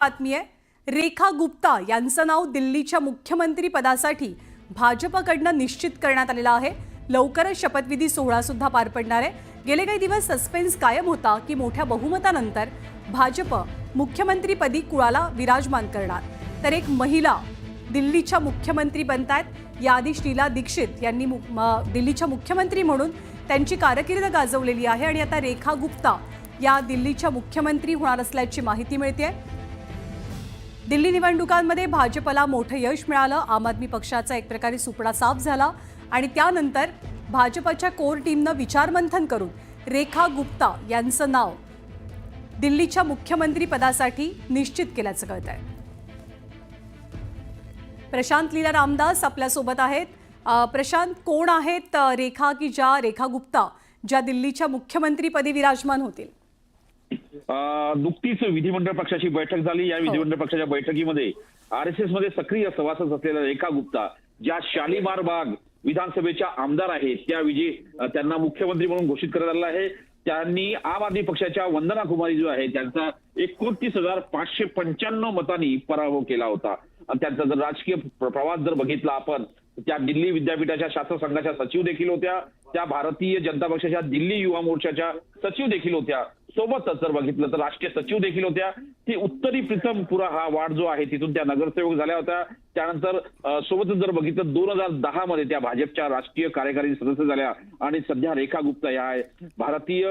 बातमी आहे। रेखा गुप्ता यांचं नाव दिल्लीच्या मुख्यमंत्री पदासाठी भाजपकडनं निश्चित करण्यात आलेलं आहे। लवकरच शपथविधी सोहळा सुद्धा पार पडणार आहे। गेले काही दिवस सस्पेन्स कायम होता की मोठ्या बहुमतानंतर भाजप मुख्यमंत्रीपदी कुणाला विराजमान करणार, तर एक महिला दिल्लीच्या मुख्यमंत्री बनतायत। याआधी शीला दीक्षित यांनी दिल्लीच्या मुख्यमंत्री म्हणून त्यांची कारकीर्द गाजवलेली आहे आणि आता रेखा गुप्ता या दिल्लीच्या मुख्यमंत्री होणार असल्याची माहिती मिळते। दिल्ली निवडणुकांमध्ये भाजपला मोठं यश मिळालं। आम आदमी पक्षाचा एक प्रकारे सुपडा साफ झाला आणि त्यानंतर भाजपच्या कोर टीमनं विचारमंथन करून रेखा गुप्ता यांचं नाव दिल्लीच्या मुख्यमंत्री पदासाठी निश्चित केल्याचं कळतंय। प्रशांत लीला रामदास आपल्या सोबत आहेत। प्रशांत, कोण आहेत रेखा गुप्ता ज्या दिल्लीच्या मुख्यमंत्रीपदी विराजमान होतील? नुकतीच विधिमंडळ पक्षाची बैठक झाली। या विधिमंडळ पक्षाच्या बैठकीमध्ये आरएसएस मध्ये सक्रिय सभासद असलेल्या रेखा गुप्ता ज्या शालीमार बाग विधानसभेच्या आमदार आहेत त्यांना मुख्यमंत्री म्हणून घोषित करण्यात आलं आहे। त्यांनी आम आदमी पक्षाच्या वंदना कुमारी जो आहे त्यांचा 29,595 मतांनी पराभव केला होता। त्यांचा जर राजकीय प्रवास जर बघितला आपण, त्या दिल्ली विद्यापीठाच्या शास्त्र संघाच्या सचिव देखील होत्या, त्या भारतीय जनता पक्षाच्या दिल्ली युवा मोर्चाच्या सचिव देखील होत्या, सोबतच जर बघितलं तर राष्ट्रीय सचिव देखील होत्या। ती उत्तरी प्रीतमपुरा हा वार्ड जो आहे तिथून त्या नगरसेवक झाल्या होत्या। त्यानंतर सोबतच जर बघितलं 2010 मध्ये त्या भाजपच्या राष्ट्रीय कार्यकारी सदस्य झाल्या आणि सध्या रेखा गुप्ता या भारतीय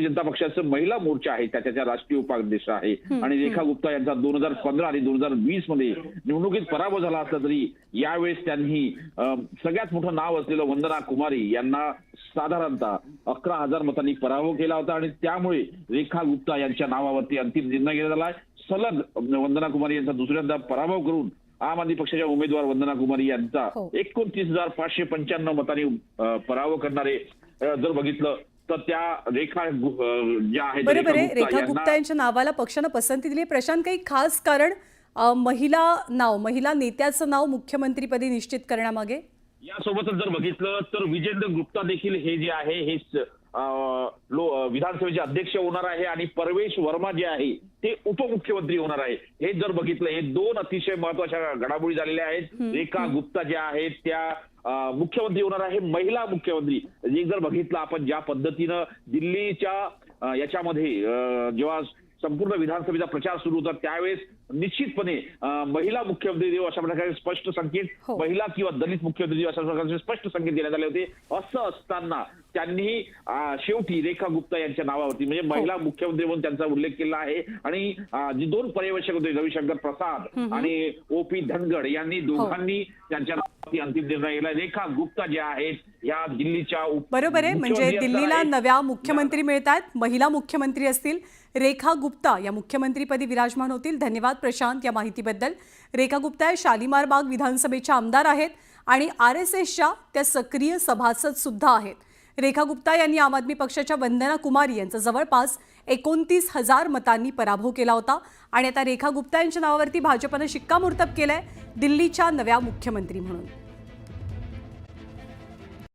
जनता पक्षाचं महिला मोर्चा आहे त्याच्या राष्ट्रीय उपाध्यक्ष आहे। आणि रेखा गुप्ता यांचा 2015 आणि 2020 मध्ये निवडणुकीत पराभव झाला असला तरी यावेळेस त्यांनी सगळ्यात मोठं नाव असलेलं वंदना कुमारी यांना साधारणतः 11,000 मतांनी पराभव केला होता आणि त्यामुळे रेखा गुप्ता यांच्या नावावरती अंतिम निर्णय घेण्यात आला आहे। सलग वंदना कुमारी यांचा दुसऱ्यांदा पराभव करून आम आदमी पक्षाच्या उमेदवार वंदना कुमारी यांचा 29,595 मतांनी पराभव करणारे जर बघितलं तर त्या रेखा ज्या आहेत रेखा गुप्ता यांच्या नावाला पक्षानं पसंती दिली। प्रशांत, काही खास कारण महिला नेत्याचं नाव मुख्यमंत्रीपदी निश्चित करण्यामागे? यासोबतच जर बघितलं तर विजेंद्र गुप्ता देखील हे जे आहे हे विधानसभेचे अध्यक्ष होणार आहे आणि परवेश वर्मा जे आहे ते उपमुख्यमंत्री होणार आहे। हे जर बघितलं हे दोन अतिशय महत्वाच्या घडामोडी झालेल्या आहेत। रेखा गुप्ता ज्या आहेत त्या मुख्यमंत्री होणार आहे, महिला मुख्यमंत्री। जर बघितलं आपण ज्या पद्धतीनं दिल्लीच्या याच्यामध्ये जेव्हा संपूर्ण विधानसभेचा प्रचार सुरू होता त्यावेळेस निश्चितपणे महिला मुख्यमंत्री देऊ अशा प्रकारे स्पष्ट संकेत, महिला किंवा दलित मुख्यमंत्री देऊ अशा प्रकारचे स्पष्ट संकेत देण्यात आले होते। असं असताना त्यांनी शेवटी रेखा गुप्ता यांच्या नावावरती म्हणजे महिला मुख्यमंत्री म्हणून त्यांचा उल्लेख केला आहे। आणि जे दोन पर्यवेक्षक होते रविशंकर प्रसाद आणि ओपी धनगड यांनी दोघांनी त्यांच्या नावावरती अंतिम निर्णय केला। रेखा गुप्ता ज्या आहेत या दिल्लीच्या बरोबर आहे, म्हणजे दिल्लीला नव्या मुख्यमंत्री मिळतात, महिला मुख्यमंत्री असतील। रेखा गुप्ता या मुख्यमंत्रीपदी विराजमान होतील। धन्यवाद प्रशांत या माहितीबद्दल। रेखा गुप्ता शालीमार बाग विधानसभेच्या आमदार आहेत आणि आरएसएसच्या त्या सक्रिय सभासद सुद्धा आहेत। रेखा गुप्ता यांनी आम आदमी पक्षाच्या वंदना कुमारी यांचा जवळपास 29,000 मतांनी पराभव केला होता आणि आता रेखा गुप्ता यांच्या नावावरती भाजपनं शिक्कामोर्तब केलंय दिल्लीच्या नव्या मुख्यमंत्री म्हणून।